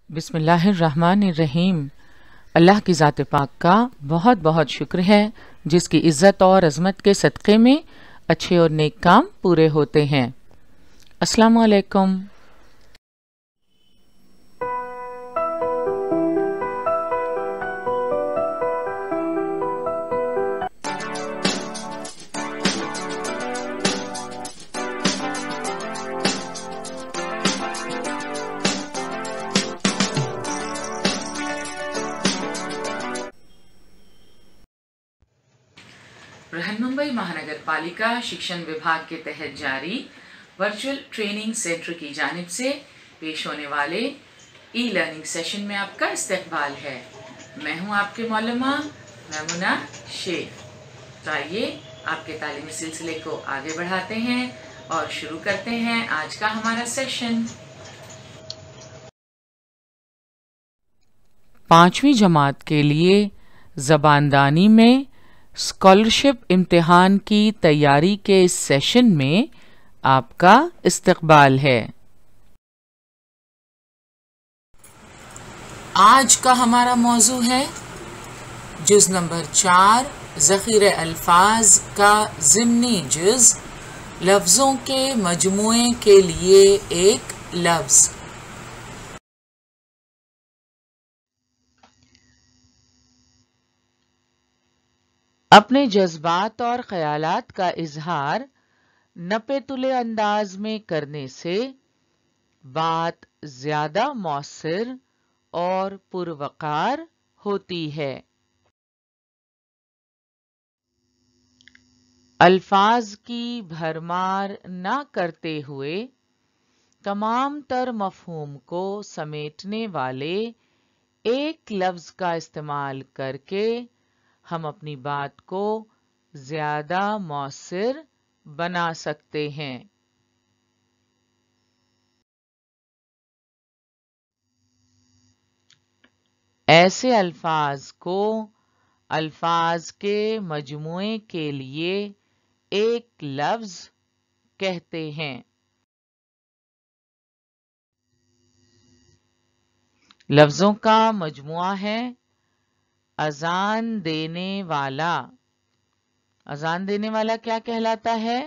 बिस्मिल्लाहिर्रहमानिर्रहीम। अल्लाह की ज़ात पाक का बहुत बहुत शुक्र है जिसकी इज़्ज़त और अज़मत के सदक़े में अच्छे और नेक काम पूरे होते हैं। अस्सलामु अलैकुम। बृहन्मुंबई महानगर पालिका शिक्षण विभाग के तहत जारी वर्चुअल ट्रेनिंग सेंटर की जानिब से पेश होने वाले ई लर्निंग सेशन में आपका इस्तकबाल है। मैं हूं आपके मौलमा मैमुना शेख। तो आइए आपके तालीमी सिलसिले को आगे बढ़ाते हैं और शुरू करते हैं आज का हमारा सेशन। 5वीं जमात के लिए ज़बानदानी में स्कॉलरशिप इम्तिहान की तैयारी के इस सेशन में आपका इस्तकबाल है। आज का हमारा मौजू है जुज़ नंबर 4 ज़ख़ीरे अल्फाज का ज़िम्नी जुज़, लफ्ज़ों के मजमूए के लिए एक लफ्ज़। अपने जज्बात और ख़यालात का इजहार नपे-तुले अंदाज में करने से बात ज़्यादा मौसर और पुरवकार होती है। अल्फाज की भरमार न करते हुए तमाम तर मफ़हूम को समेटने वाले एक लफ्ज़ का इस्तेमाल करके हम अपनी बात को ज़्यादा मौसर बना सकते हैं। ऐसे अल्फाज को अल्फाज के मजमूए के लिए एक लफ्ज़ कहते हैं। लफ्ज़ों का मजमुआ है अजान देने वाला। अजान देने वाला क्या कहलाता है?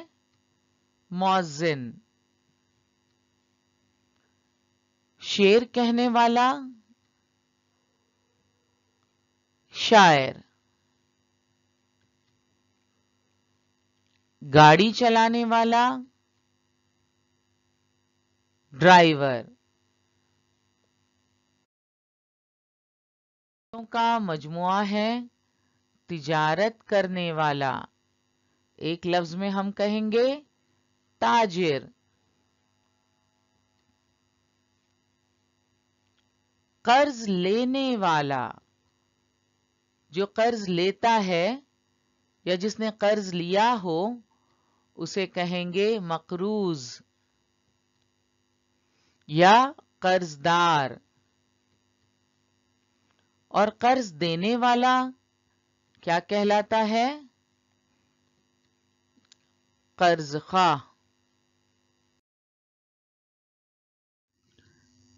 मौज़िन। शेर कहने वाला शायर। गाड़ी चलाने वाला ड्राइवर। का मजमुआ है तिजारत करने वाला। एक लफ्ज में हम कहेंगे ताजिर। कर्ज लेने वाला, जो कर्ज लेता है या जिसने कर्ज लिया हो उसे कहेंगे मकरूज या कर्जदार। और कर्ज देने वाला क्या कहलाता है? कर्जख्वाह।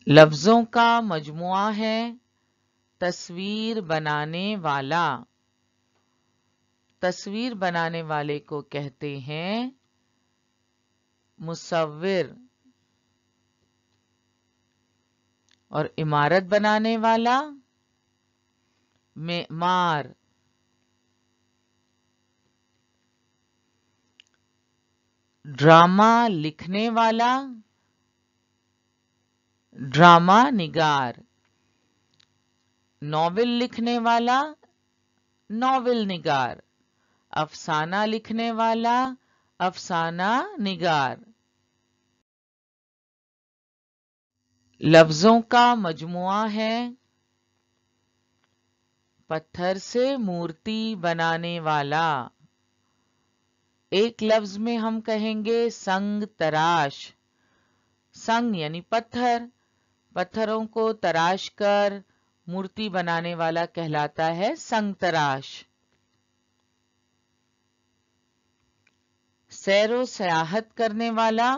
लफ्जों का मजमुआ है तस्वीर बनाने वाला। तस्वीर बनाने वाले को कहते हैं मुसव्विर। और इमारत बनाने वाला मेमार। ड्रामा लिखने वाला ड्रामा निगार। नॉवेल लिखने वाला नॉवेल निगार। अफसाना लिखने वाला अफसाना निगार। लफ्जों का मजमुआ है पत्थर से मूर्ति बनाने वाला। एक लफ्ज में हम कहेंगे संग तराश। संग यानी पत्थर, पत्थरों को तराश कर मूर्ति बनाने वाला कहलाता है संग तराश। सैरो सयाहत करने वाला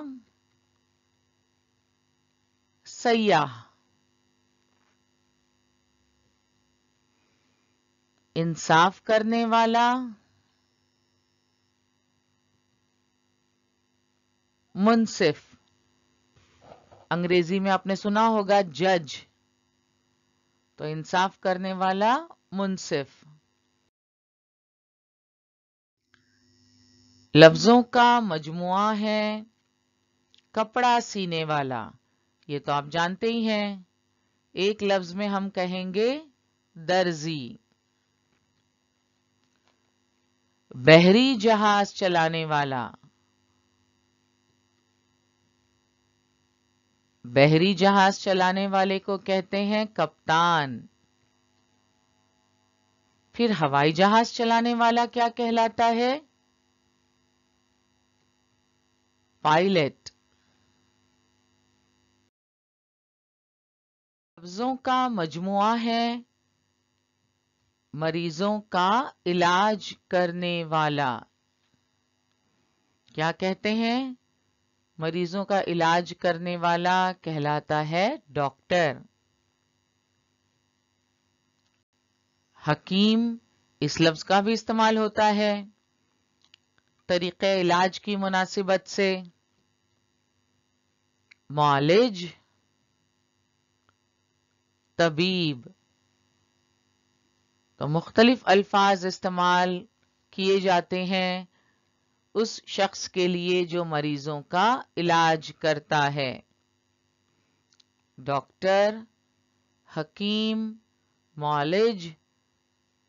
सयाह। इंसाफ करने वाला, मुंसिफ। अंग्रेजी में आपने सुना होगा जज, तो इंसाफ करने वाला मुंसिफ। लफ्जों का मजमुआ है कपड़ा सीने वाला। ये तो आप जानते ही हैं। एक लफ्ज में हम कहेंगे दर्जी। बहरी जहाज चलाने वाला, बहरी जहाज चलाने वाले को कहते हैं कप्तान। फिर हवाई जहाज चलाने वाला क्या कहलाता है? पायलट। लफ्जों का मजमुआ है मरीजों का इलाज करने वाला। क्या कहते हैं? मरीजों का इलाज करने वाला कहलाता है डॉक्टर। हकीम, इस लफ्ज का भी इस्तेमाल होता है तरीके इलाज की मुनासिबत से। मुआलिज, तबीब। तो मुख्तलिफ अल्फाज इस्तेमाल किए जाते हैं उस शख्स के लिए जो मरीजों का इलाज करता है। डॉक्टर, हकीम, मुआलिज,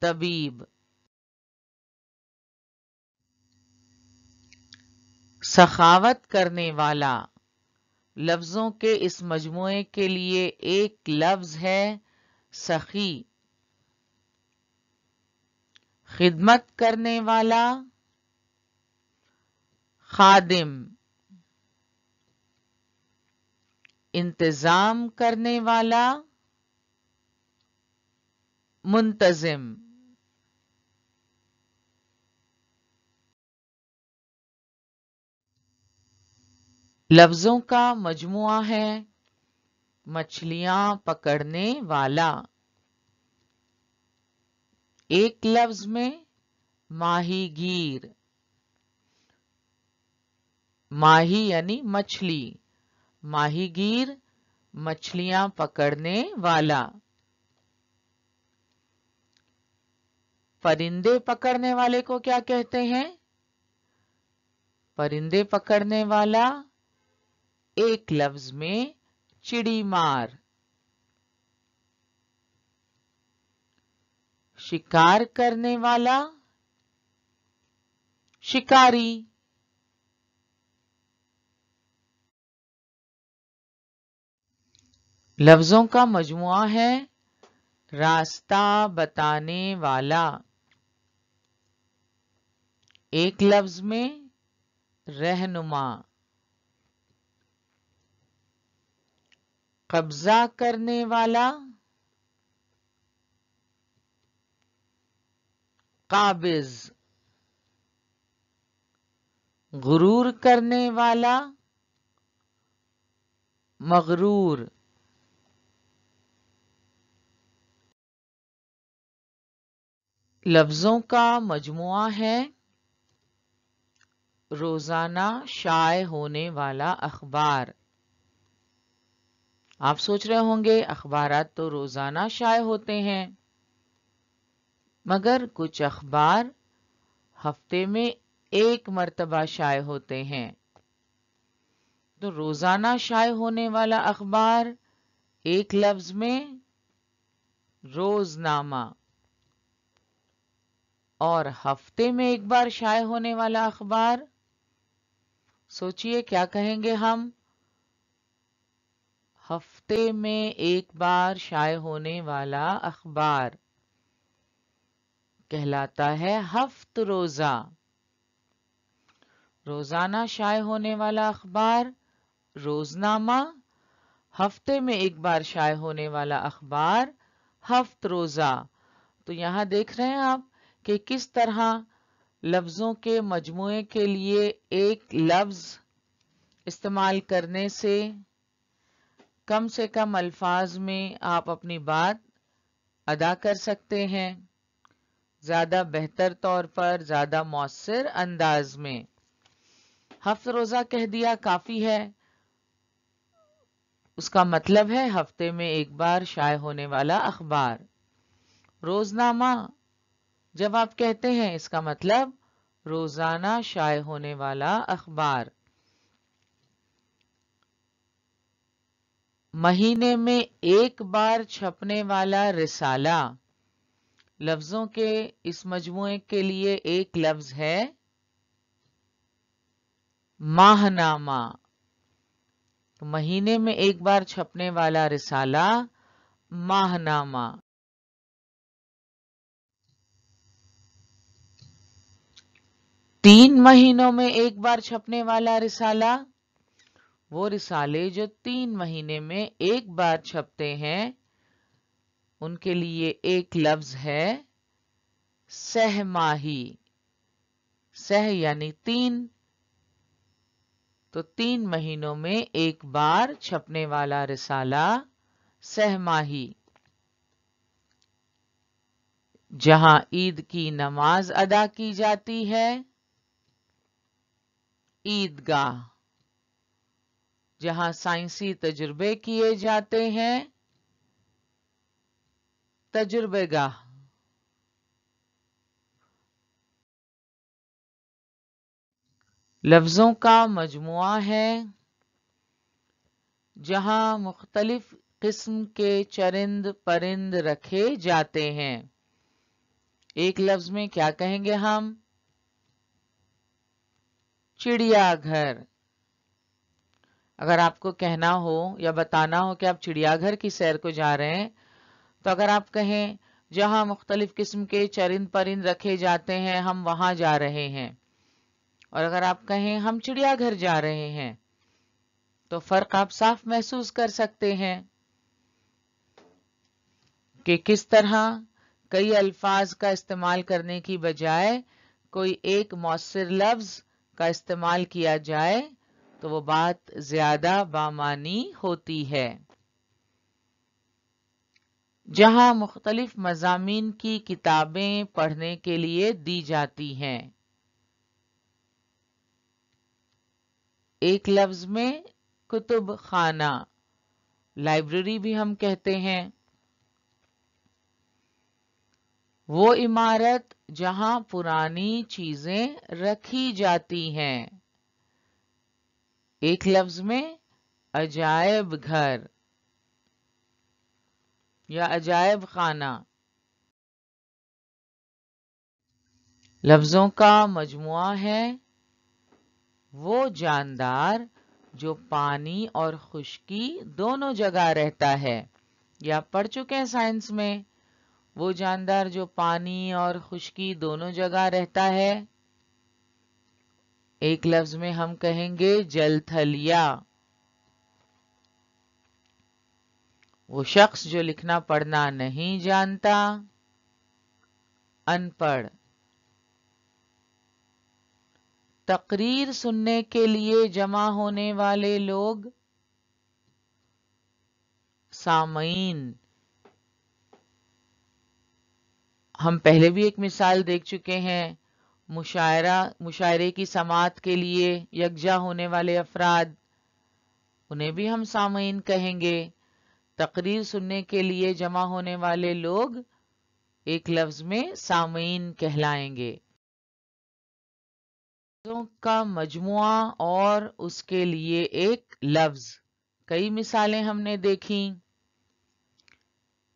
तबीब। सखावत करने वाला, लफ्जों के इस मजमुए के लिए एक लफ्ज है सखी। खिदमत करने वाला, खादिम। इंतजाम करने वाला, मुंतजिम। लफ्जों का मजमुआ है मछलियां पकड़ने वाला। एक लफ्ज में माहीगीर। माही यानी मछली, माहीगीर मछलियां पकड़ने वाला। परिंदे पकड़ने वाले को क्या कहते हैं? परिंदे पकड़ने वाला एक लफ्ज में चिड़ी मार। शिकार करने वाला, शिकारी। लफ्जों का मजमुआ है रास्ता बताने वाला। एक लफ्ज में रहनुमा। कब्जा करने वाला, काबिज। गुरूर करने वाला, मगरूर। लफ्जों का मजमुआ है रोजाना शाये होने वाला अखबार। आप सोच रहे होंगे अखबारात तो रोजाना शाये होते हैं, मगर कुछ अखबार हफ्ते में एक मर्तबा शाये होते हैं। तो रोजाना शाये होने वाला अखबार एक लफ्ज में रोजनामा, और हफ्ते में एक बार शाये होने वाला अखबार, सोचिए क्या कहेंगे हम? हफ्ते में एक बार शाये होने वाला अखबार कहलाता है हफ्त रोजा। रोजाना शाये होने वाला अखबार रोजनामा, हफ्ते में एक बार शाये होने वाला अखबार हफ्त रोजा। तो यहां देख रहे हैं आप कि किस तरह लफ्जों के मजमुए के लिए एक लफ्ज इस्तेमाल करने से कम अल्फाज में आप अपनी बात अदा कर सकते हैं। زیادہ بہتر طور پر، زیادہ مؤثر انداز میں. ہفت روزہ کہہ دیا کافی ہے. اس کا مطلب ہے ہفتے میں ایک بار شائع ہونے والا اخبار. روزنامہ جب آپ کہتے ہیں اس کا مطلب روزانہ شائع ہونے والا اخبار. مہینے میں ایک بار چھپنے والا رسالہ. لفظوں کے اس مجموعے کے لیے ایک لفظ ہے ماہنامہ. تو مہینے میں ایک بار چھپنے والا رسالہ ماہنامہ. 3 مہینوں میں ایک بار چھپنے والا رسالہ. وہ رسالے جو 3 مہینے میں ایک بار چھپتے ہیں ان کے لیے ایک لفظ ہے سہ ماہی. سہ یعنی 3، تو 3 مہینوں میں ایک بار چھپنے والا رسالہ سہ ماہی. جہاں عید کی نماز ادا کی جاتی ہے عیدگاہ. جہاں سائنسی تجربے کیے جاتے ہیں تجربے گاہ. لفظوں کا مجموعہ ہے جہاں مختلف قسم کے چرند پرند رکھے جاتے ہیں. ایک لفظ میں کیا کہیں گے ہم؟ چڑیا گھر. اگر آپ کو کہنا ہو یا بتانا ہو کہ آپ چڑیا گھر کی سیر کو جا رہے ہیں تو اگر آپ کہیں جہاں مختلف قسم کے چرند پرند رکھے جاتے ہیں ہم وہاں جا رہے ہیں، اور اگر آپ کہیں ہم چڑیا گھر جا رہے ہیں تو فرق آپ صاف محسوس کر سکتے ہیں کہ کس طرح کئی الفاظ کا استعمال کرنے کی بجائے کوئی ایک مؤثر لفظ کا استعمال کیا جائے تو وہ بات زیادہ بامعنی ہوتی ہے. جہاں مختلف مضامین کی کتابیں پڑھنے کے لیے دی جاتی ہیں. ایک لفظ میں کتب خانہ، لائبریری بھی ہم کہتے ہیں. وہ عمارت جہاں پرانی چیزیں رکھی جاتی ہیں. ایک لفظ میں عجائب گھر یا عجائب خانہ. لفظوں کا مجموعہ ہے وہ جاندار جو پانی اور خشکی دونوں جگہ رہتا ہے. یا پڑھ چکے ہیں سائنس میں وہ جاندار جو پانی اور خشکی دونوں جگہ رہتا ہے. ایک لفظ میں ہم کہیں گے جل تھلیا. وہ شخص جو لکھنا پڑھنا نہیں جانتا، ان پڑھ. تقریر سننے کے لیے جمع ہونے والے لوگ سامعین. ہم پہلے بھی ایک مثال دیکھ چکے ہیں. مشاعرے کی سماعت کے لیے یکجا ہونے والے افراد، انہیں بھی ہم سامعین کہیں گے. تقریر سننے کے لیے جمع ہونے والے لوگ ایک لفظ میں سامعین کہلائیں گے. لفظوں کا مجموعہ اور اس کے لیے ایک لفظ. کئی مثالیں ہم نے دیکھیں.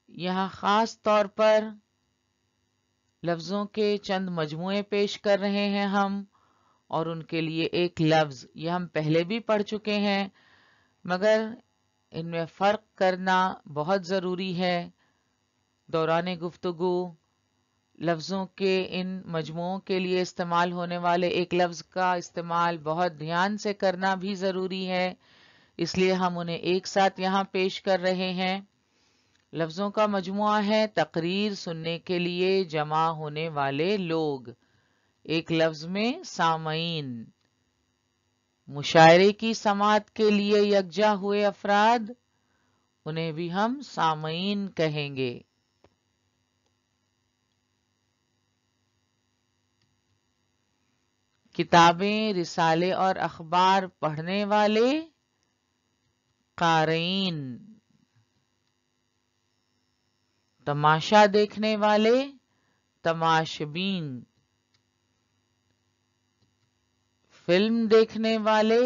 یہاں خاص طور پر لفظوں کے چند مجموعے پیش کر رہے ہیں ہم، اور ان کے لیے ایک لفظ. یہ ہم پہلے بھی پڑھ چکے ہیں مگر ان میں فرق کرنا بہت ضروری ہے. دوران گفتگو لفظوں کے ان مجموعوں کے لیے استعمال ہونے والے ایک لفظ کا استعمال بہت دھیان سے کرنا بھی ضروری ہے، اس لیے ہم انہیں ایک ساتھ یہاں پیش کر رہے ہیں. لفظوں کا مجموعہ ہے تقریر سننے کے لیے جمع ہونے والے لوگ. ایک لفظ میں سامعین. مشاعرے کی سماعت کے لیے یکجا ہوئے افراد، انہیں بھی ہم سامعین کہیں گے. किताबें, रिसाले और अखबार पढ़ने वाले क़ारीन, तमाशा देखने वाले तमाशबीन, फिल्म देखने वाले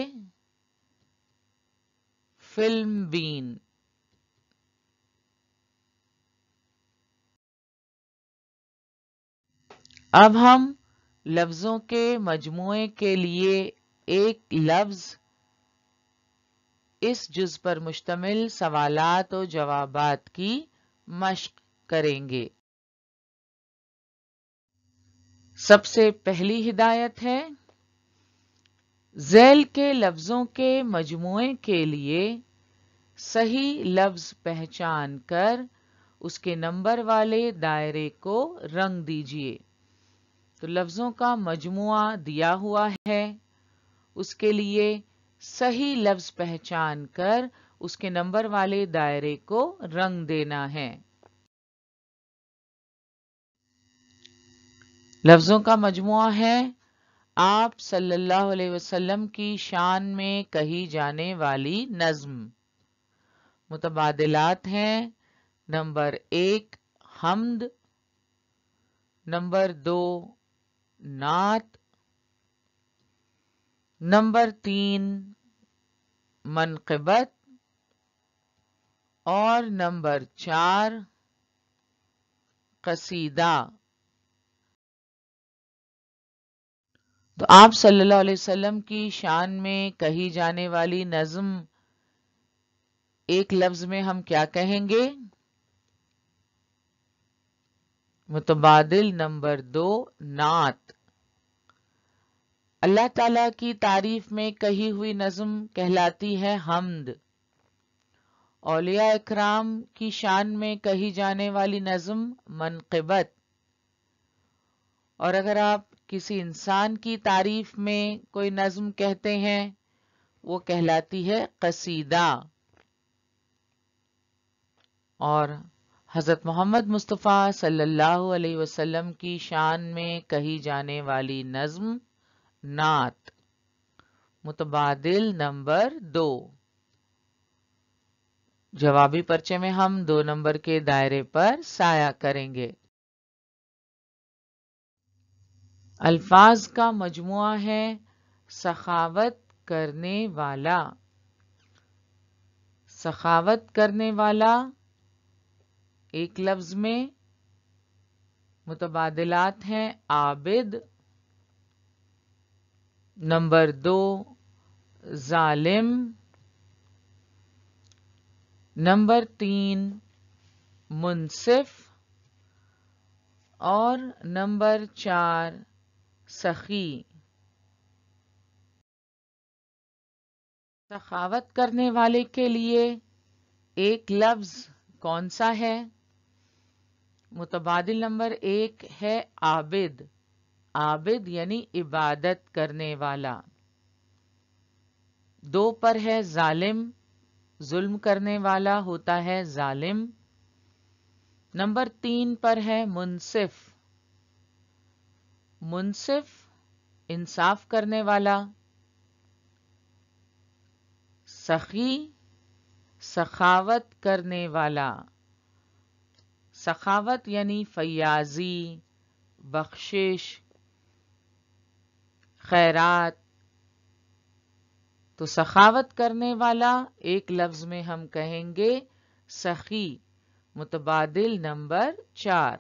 फिल्मबीन। अब हम लफ्जों के मजमूए के लिए एक लफ्ज इस जुज पर मुश्तमिल सवालात और जवाबात की मश्क करेंगे। सबसे पहली हिदायत है, ज़ैल के लफ्जों के मजमूए के लिए सही लफ्ज पहचान कर उसके नंबर वाले दायरे को रंग दीजिए। तो लफ्जों का मजमुआ दिया हुआ है, उसके लिए सही लफ्ज पहचान कर उसके नंबर वाले दायरे को रंग देना है। लफ्जों का मजमुआ है, आप सल्लल्लाहु अलैहि वसल्लम की शान में कही जाने वाली नज्म। मुतबादिलात हैं, नंबर 1 हम्द, नंबर 2 नात, नंबर 3 मनक़िबत और नंबर 4 कसीदा। तो आप सल्लल्लाहु अलैहि वसल्लम की शान में कही जाने वाली नज्म एक लफ्ज में हम क्या कहेंगे? मुतबादिल नंबर 2 नात। अल्लाह ताला की तारीफ में कही हुई नज्म कहलाती है हम्द। औलिया इकराम की शान में कही जाने वाली नज्म मनक़िबत। और अगर आप किसी इंसान की तारीफ में कोई नज्म कहते हैं, वो कहलाती है कसीदा। और हजरत मोहम्मद मुस्तफ़ा सल्लल्लाहु अलैहि वसल्लम की शान में कही जाने वाली नज्म नात। मुतबादिल नंबर 2। जवाबी पर्चे में हम 2 नंबर के दायरे पर साया करेंगे। अल्फाज का मजमुआ है सखावत करने वाला। सखावत करने वाला एक लफ्ज में मुतबादिलात हैं आबिद, नंबर 2 जालिम, नंबर 3 मुनसिफ और नंबर 4 सखी। सखावत करने वाले के लिए एक लफ्ज कौन सा है? मुतबादिल नंबर 1 है आबिद। आबिद यानी इबादत करने वाला। 2 पर है जालिम, जुल्म करने वाला होता है जालिम। नंबर 3 पर है मुनसिफ। मुनसिफ इंसाफ करने वाला। सखी सखावत करने वाला। सखावत यानी फयाजी, बख्शिश, खैरात। तो सखावत करने वाला एक लफ्ज में हम कहेंगे सखी। मुतबादिल नंबर 4।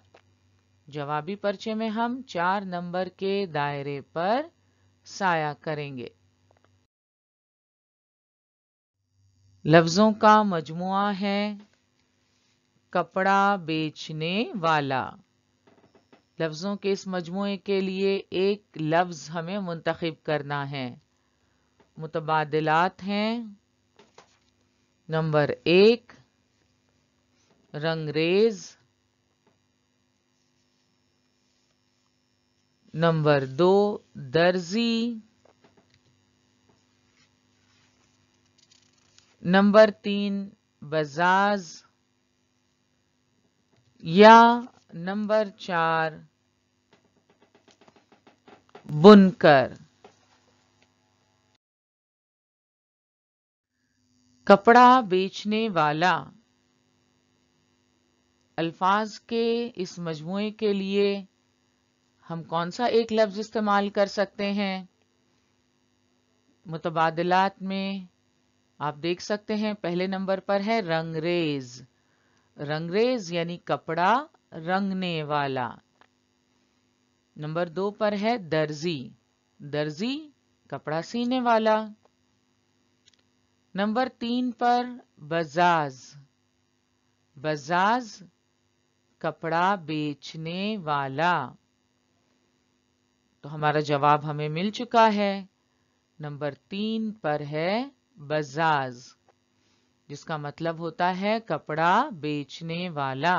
जवाबी पर्चे में हम 4 नंबर के दायरे पर साया करेंगे। लफ्जों का मजमुआ है कपड़ा बेचने वाला। लफ्जों के इस मजमुए के लिए एक लफ्ज हमें मुंतखब करना है। मुतबादिलात हैं, नंबर 1 रंगरेज, नंबर 2 दर्जी, नंबर 3 बजाज या नंबर 4 बुनकर। कपड़ा बेचने वाला अल्फाज के इस मजमूए के लिए हम कौन सा एक लफ्ज इस्तेमाल कर सकते हैं? मुतबादिलात में आप देख सकते हैं पहले नंबर पर है रंगरेज। रंगरेज यानी कपड़ा रंगने वाला। नंबर 2 पर है दर्जी। दर्जी कपड़ा सीने वाला। नंबर 3 पर बजाज। बजाज कपड़ा बेचने वाला। तो हमारा जवाब हमें मिल चुका है। नंबर 3 पर है बजाज, जिसका मतलब होता है कपड़ा बेचने वाला।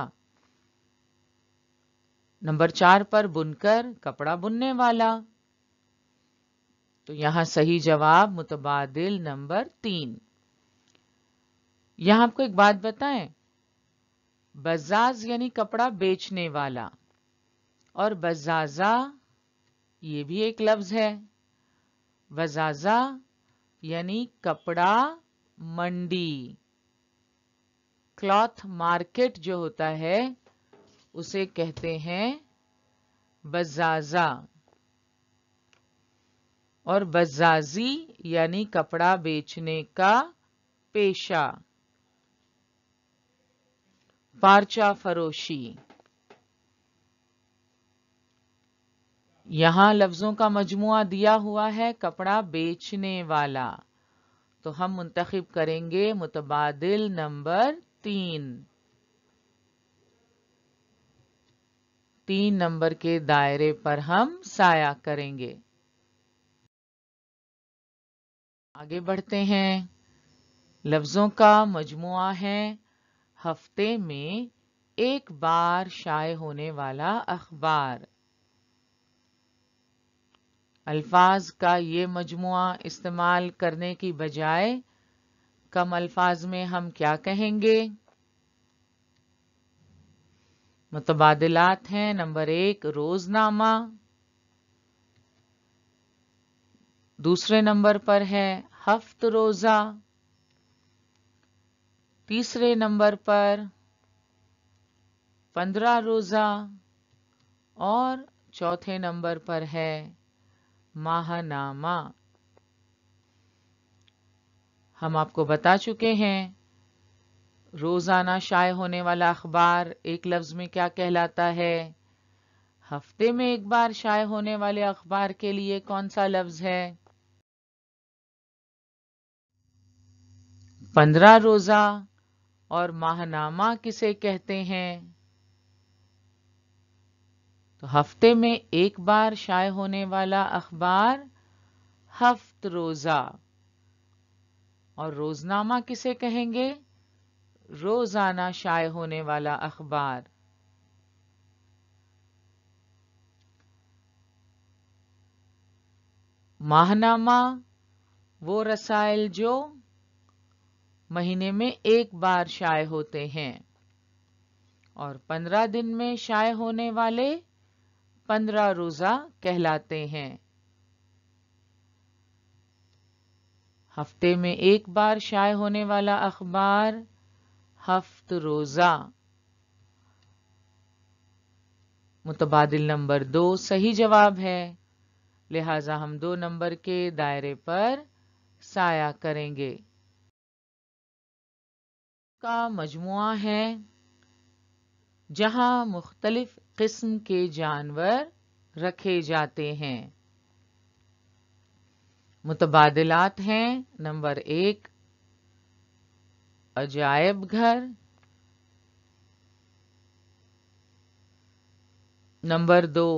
नंबर 4 पर बुनकर कपड़ा बुनने वाला। तो यहां सही जवाब मुतबादिल नंबर 3। यहां आपको एक बात बताएं, बजाज यानी कपड़ा बेचने वाला और बजाजा ये भी एक लफ्ज है। बजाजा यानी कपड़ा मंडी। क्लॉथ मार्केट जो होता है उसे कहते हैं बजाजा। और बजाजी यानी कपड़ा बेचने का पेशा। पारचा फरोशी। यहां लफ्जों का मजमुआ दिया हुआ है कपड़ा बेचने वाला, तो हम मुंतखिब करेंगे मुतबादिल नंबर 3। 3 नंबर के दायरे पर हम साया करेंगे। आगे बढ़ते हैं। लफ्जों का मजमुआ है हफ्ते में एक बार शाये होने वाला अखबार। अल्फाज का ये मजमुआ इस्तेमाल करने की बजाय कम अल्फाज में हम क्या कहेंगे? मुतबादिलात हैं। नंबर 1 रोजनामा। दूसरे नंबर पर है हफ्त रोजा। तीसरे नंबर पर 15 रोजा और चौथे नंबर पर है माहनामा। हम आपको बता चुके हैं रोजाना शाये होने वाला अखबार एक लफ्ज में क्या कहलाता है। हफ्ते में एक बार शाये होने वाले अखबार के लिए कौन सा लफ्ज है? 15 रोजा। और माहनामा किसे कहते हैं? तो हफ्ते में एक बार शाये होने वाला अखबार हफ्त रोजा। और रोजनामा किसे कहेंगे? रोजाना शाये होने वाला अखबार। माहनामा वो रसायल जो महीने में एक बार शाये होते हैं। और 15 दिन में शाये होने वाले 15 रोजा कहलाते हैं। हफ्ते में एक बार शाये होने वाला अखबार हफ्त रोजा। मुतबादिल नंबर 2 सही जवाब है, लिहाजा हम 2 नंबर के दायरे पर साया करेंगे। का मजमुआ है जहां मुख्तलिफ किस्म के जानवर रखे जाते हैं। मुतबादिलात हैं। नंबर 1 अजायब घर। नंबर 2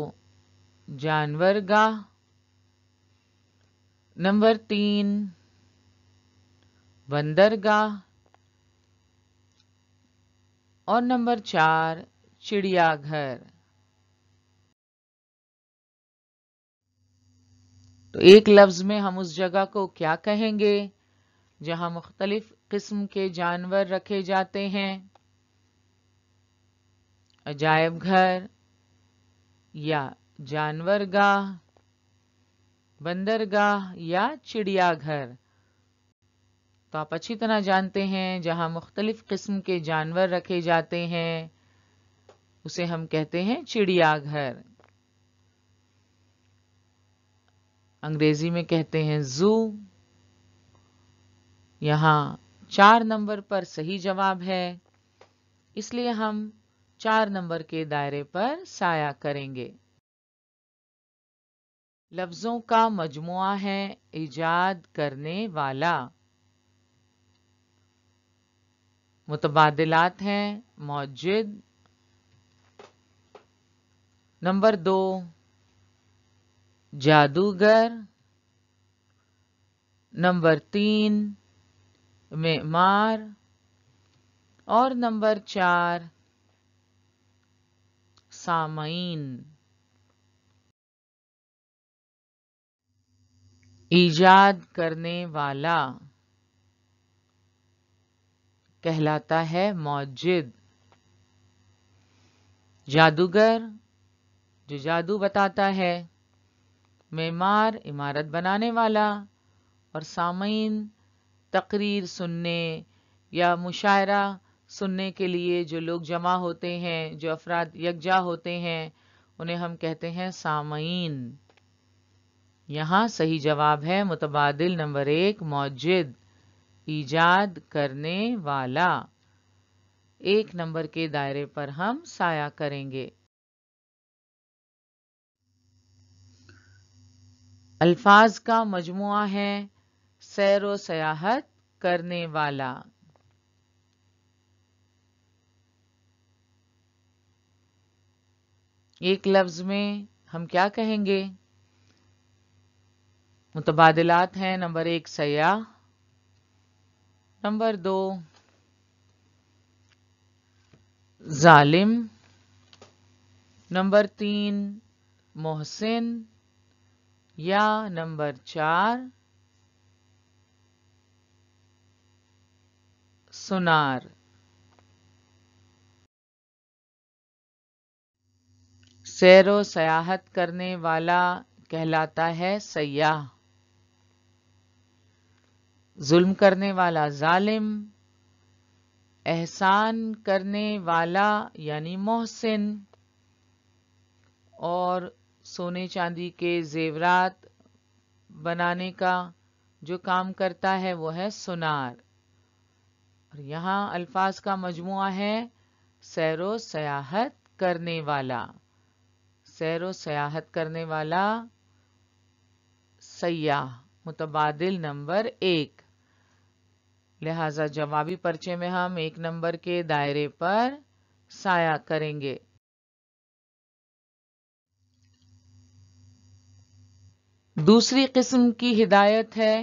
जानवरगाह। नंबर 3 बंदरगाह। और नंबर 4 चिड़ियाघर। तो एक लफ्ज में हम उस जगह को क्या कहेंगे जहां मुख्तलिफ किस्म के जानवर रखे जाते हैं? अजायब घर या जानवरगाह, बंदरगाह या चिड़ियाघर। तो आप अच्छी तरह जानते हैं, जहां मुख्तलिफ किस्म के जानवर रखे जाते हैं उसे हम कहते हैं चिड़ियाघर। अंग्रेजी में कहते हैं जू। यहाँ 4 नंबर पर सही जवाब है, इसलिए हम 4 नंबर के दायरे पर साया करेंगे। लफ्जों का मजमुआ है इजाद करने वाला। मुतबादिलात हैं मौजिद। नंबर 2 जादूगर। नंबर 3 मेमार। और नंबर 4 सामईन। ईजाद करने वाला कहलाता है मौजिद। जादूगर जो जादू बताता है, मेमार इमारत बनाने वाला, और सामईन तकरीर सुनने या मुशायरा सुनने के लिए जो लोग जमा होते हैं, जो अफराद यकजा होते हैं, उन्हें हम कहते हैं सामईन। यहाँ सही जवाब है मुतबादिल नंबर 1 मौजिद, ईजाद करने वाला। 1 नंबर के दायरे पर हम साया करेंगे। अल्फाज का मजमुआ है सैरो सयाहत करने वाला। एक लफ्ज में हम क्या कहेंगे? मुतबादिलात हैं नंबर 1 सयाह, नंबर 2 जालिम, नंबर 3 मोहसिन, या नंबर 4 सुनार। सैरो सयाहत करने वाला कहलाता है सयाह। जुल्म करने वाला जालिम, एहसान करने वाला यानी मोहसिन, और सोने चांदी के जेवरात बनाने का जो काम करता है वो है सुनार। और यहाँ अल्फाज का मजमुआ है सैरो सयाहत करने वाला। सैरो सयाहत करने वाला सयाह, मुतबादिल नंबर 1। लिहाजा जवाबी पर्चे में हम 1 नंबर के दायरे पर साया करेंगे। दूसरी किस्म की हिदायत है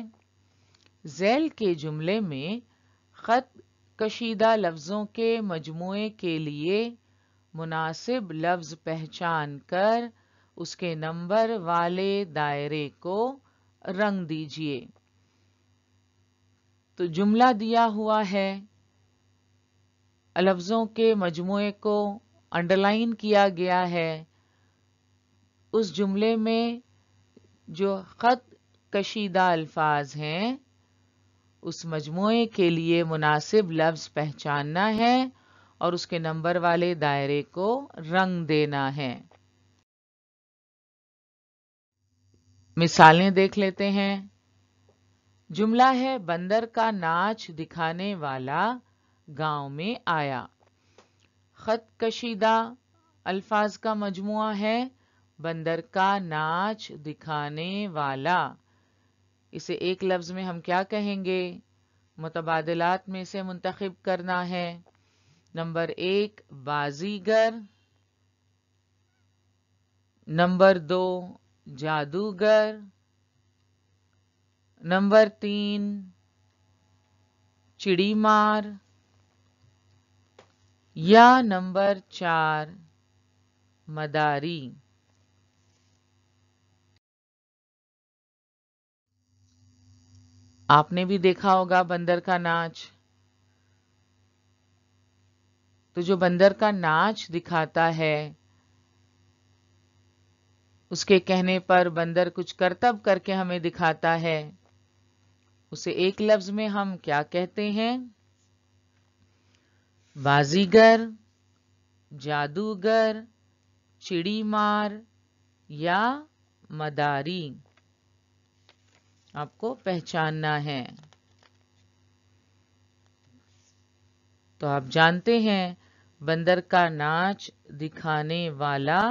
ज़ैल के जुमले में खत कशीदा लफ्जों के मजमुए के लिए मुनासिब लफ्ज पहचान कर उसके नंबर वाले दायरे को रंग दीजिए। तो जुमला दिया हुआ है, लफ्जों के मजमुए को अंडरलाइन किया गया है। उस जुमले में जो खत कशीदा अल्फाज हैं उस मजमुए के लिए मुनासिब लफ्ज पहचानना है और उसके नंबर वाले दायरे को रंग देना है। मिसालें देख लेते हैं। जुमला है बंदर का नाच दिखाने वाला गांव में आया। खत कशीदा अल्फाज का मजमुआ है बंदर का नाच दिखाने वाला। इसे एक लफ्ज में हम क्या कहेंगे? मुतबादिलात में से मुंतखब करना है। नंबर 1 बाजीगर, नंबर 2 जादूगर, नंबर 3 चिड़ीमार, या नंबर 4 मदारी। आपने भी देखा होगा बंदर का नाच। तो जो बंदर का नाच दिखाता है उसके कहने पर बंदर कुछ करतब करके हमें दिखाता है, उसे एक लफ्ज में हम क्या कहते हैं? बाजीगर, जादूगर, चिड़ी मार या मदारी। आपको पहचानना है। तो आप जानते हैं बंदर का नाच दिखाने वाला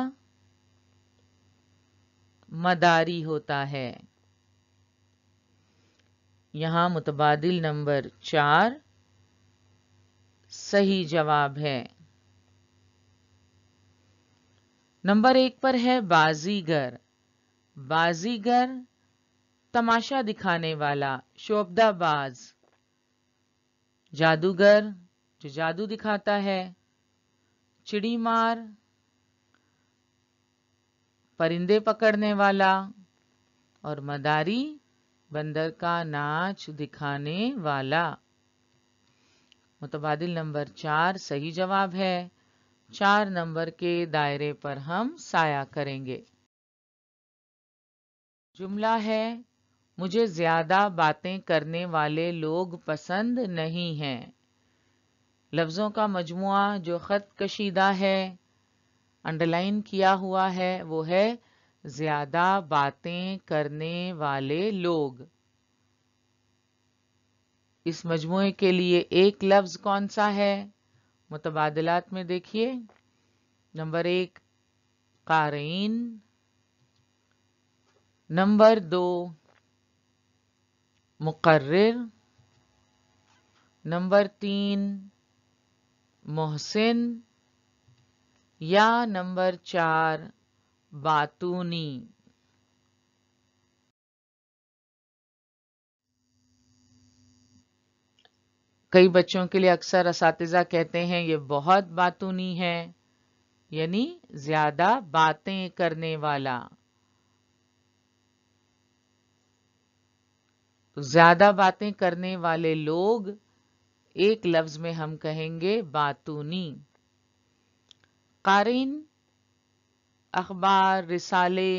मदारी होता है। यहां मुतबादिल नंबर 4 सही जवाब है। नंबर 1 पर है बाजीगर। बाजीगर तमाशा दिखाने वाला, शोबदाबाज। जादूगर जो जादू दिखाता है। चिड़ी मार परिंदे पकड़ने वाला। और मदारी बंदर का नाच दिखाने वाला। मुतबादिल नंबर 4 सही जवाब है। 4 नंबर के दायरे पर हम साया करेंगे। जुमला है, मुझे ज्यादा बातें करने वाले लोग पसंद नहीं हैं। लफ्जों का मजमुआ जो खत कशीदा है, अंडरलाइन किया हुआ है, वो है ज्यादा बातें करने वाले लोग। इस मजमुए के लिए एक लफ्ज कौन सा है? मुतबादलात में देखिए। नंबर 1 क़ारीन, नंबर 2 मुक़र्रिर, नंबर 3 मोहसिन या नंबर 4 बातूनी। कई बच्चों के लिए अक्सर असातिज़ा कहते हैं ये बहुत बातूनी है, यानी ज्यादा बातें करने वाला। तो ज्यादा बातें करने वाले लोग एक लफ्ज में हम कहेंगे बातूनी। क़ारीन अखबार रिसाले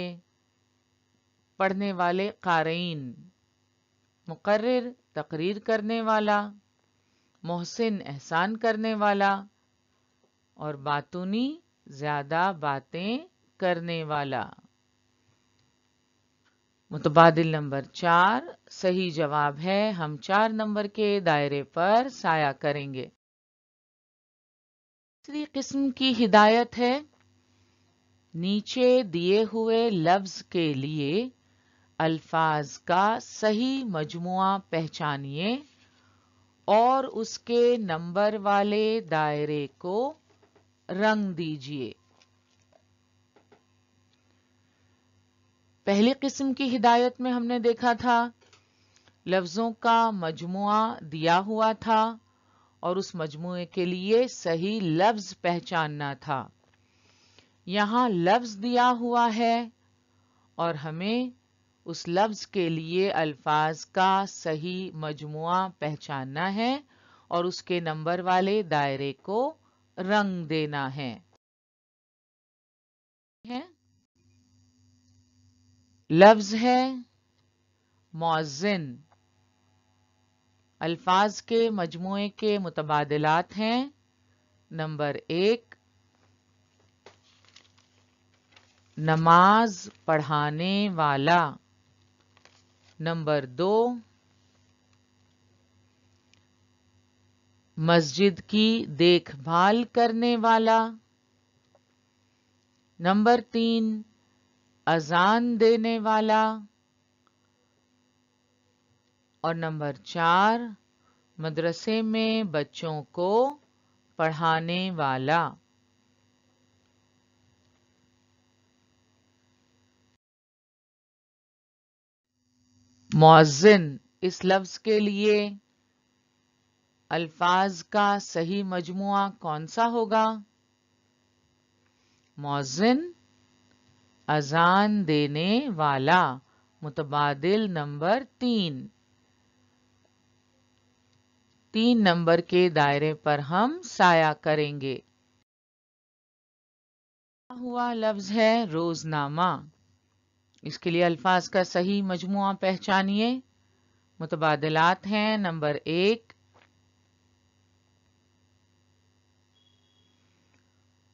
पढ़ने वाले क़ारीन। मुक़र्रिर तकरीर करने वाला। मोहसिन एहसान करने वाला। और बातूनी ज्यादा बातें करने वाला। मुतबादिल नंबर 4 सही जवाब है। हम 4 नंबर के दायरे पर साया करेंगे। तीसरी किस्म की हिदायत है, नीचे दिए हुए लफ्ज के लिए अल्फाज का सही मजमुआ पहचानिए और उसके नंबर वाले दायरे को रंग दीजिए। पहली किस्म की हिदायत में हमने देखा था लफ्जों का मजमुआ दिया हुआ था और उस मजमुए के लिए सही लफ्ज पहचानना था। यहां लफ्ज दिया हुआ है और हमें उस लफ्ज के लिए अल्फाज का सही मजमुआ पहचानना है और उसके नंबर वाले दायरे को रंग देना है। लफ्ज है मौज़िन। अल्फाज के मजमुए के मुतबादिलात हैं। नंबर 1 नमाज पढ़ाने वाला। नंबर 2 मस्जिद की देखभाल करने वाला। नंबर 3 अजान देने वाला। और नंबर 4 मदरसे में बच्चों को पढ़ाने वाला। मौज़िन इस लफ्ज के लिए अल्फाज का सही मजमुआ कौन सा होगा? मौज़िन अजान देने वाला। मुतबादिल नंबर 3 नंबर के दायरे पर हम साया करेंगे। हुआ लफ्ज है रोजनामा। इसके लिए अल्फाज का सही मजमुआ पहचानिए। متبادلات ہیں نمبر 1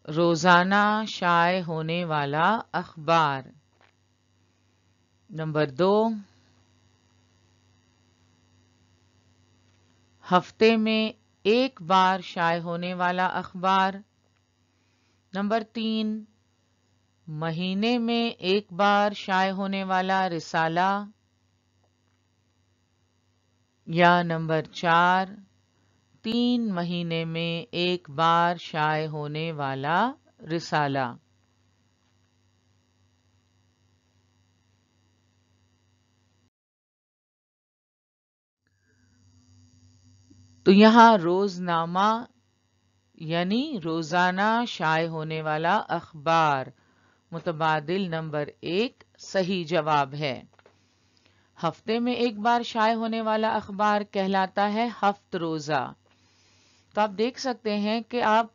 روزانہ شائع ہونے والا اخبار، نمبر 2 ہفتے میں ایک بار شائع ہونے والا اخبار، نمبر 3 مہینے میں ایک بار شائع ہونے والا رسالہ، یا نمبر 4 3 مہینے میں ایک بار شائع ہونے والا رسالہ۔ تو یہاں روزنامہ یعنی روزانہ شائع ہونے والا اخبار، متبادل نمبر 1 صحیح جواب ہے۔ ہفتے میں ایک بار شائع ہونے والا اخبار کہلاتا ہے ہفت روزہ۔ تو آپ دیکھ سکتے ہیں کہ آپ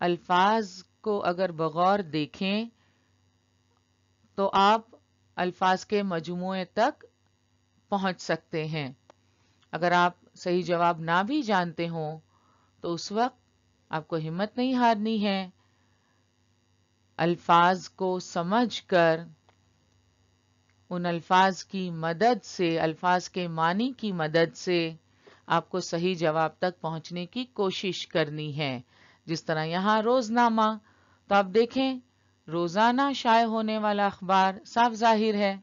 الفاظ کو اگر بغور دیکھیں تو آپ الفاظ کے مجموعے تک پہنچ سکتے ہیں۔ اگر آپ صحیح جواب نہ بھی جانتے ہوں تو اس وقت آپ کو ہمت نہیں ہارنی ہے، الفاظ کو سمجھ کر ان الفاظ کی مدد سے، الفاظ کے معنی کی مدد سے آپ کو صحیح جواب تک پہنچنے کی کوشش کرنی ہے۔ جس طرح یہاں روزنامہ، تو آپ دیکھیں روزانہ شائع ہونے والا اخبار صاف ظاہر ہے،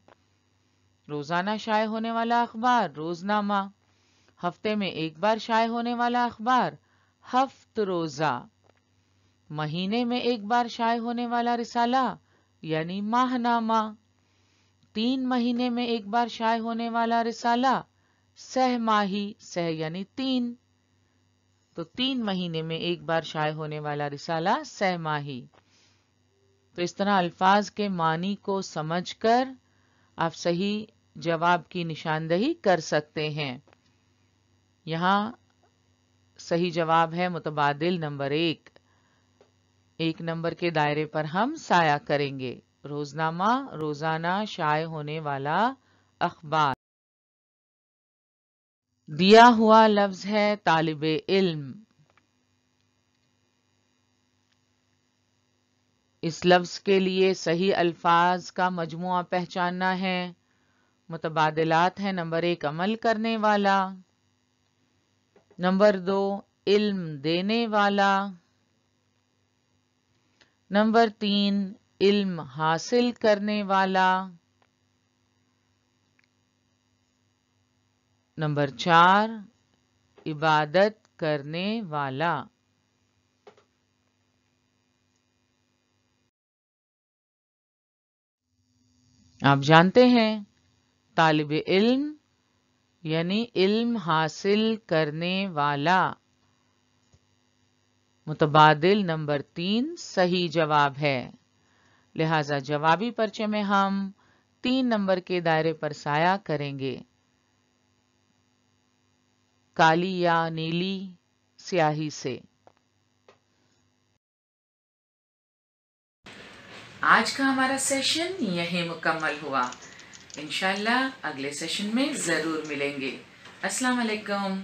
روزانہ شائع ہونے والا اخبار روزنامہ، ہفتے میں ایک بار شائع ہونے والا اخبار ہفت روزہ، مہینے میں ایک بار شائع ہونے والا رسالہ یعنی ماہنامہ، 3 مہینے میں ایک بار شائع ہونے والا رسالہ سہ ماہی، سہ یعنی 3، تو 3 مہینے میں ایک بار شائع ہونے والا رسالہ سہ ماہی۔ تو اس طرح الفاظ کے معنی کو سمجھ کر آپ صحیح جواب کی نشاندہی کر سکتے ہیں۔ یہاں صحیح جواب ہے متبادل نمبر 1۔ 1 نمبر کے دائرے پر ہم سایہ کریں گے، روزنامہ روزانہ شائع ہونے والا اخبار۔ دیا ہوا لفظ ہے طالب علم، اس لفظ کے لیے صحیح الفاظ کا مجموعہ پہچاننا ہے۔ متبادلات ہیں نمبر 1 عمل کرنے والا، نمبر 2 علم دینے والا، نمبر 3 علم حاصل کرنے والا، نمبر 4 عبادت کرنے والا۔ آپ جانتے ہیں طالب علم یعنی علم حاصل کرنے والا، متبادل نمبر 3 صحیح جواب ہے۔ لہذا جوابی پرچے میں ہم 3 نمبر کے دائرے پر سایہ کریں گے، کالی یا نیلی سیاہی سے۔ آج کا ہمارا سیشن یہیں مکمل ہوا، انشاءاللہ اگلے سیشن میں ضرور ملیں گے۔ السلام علیکم۔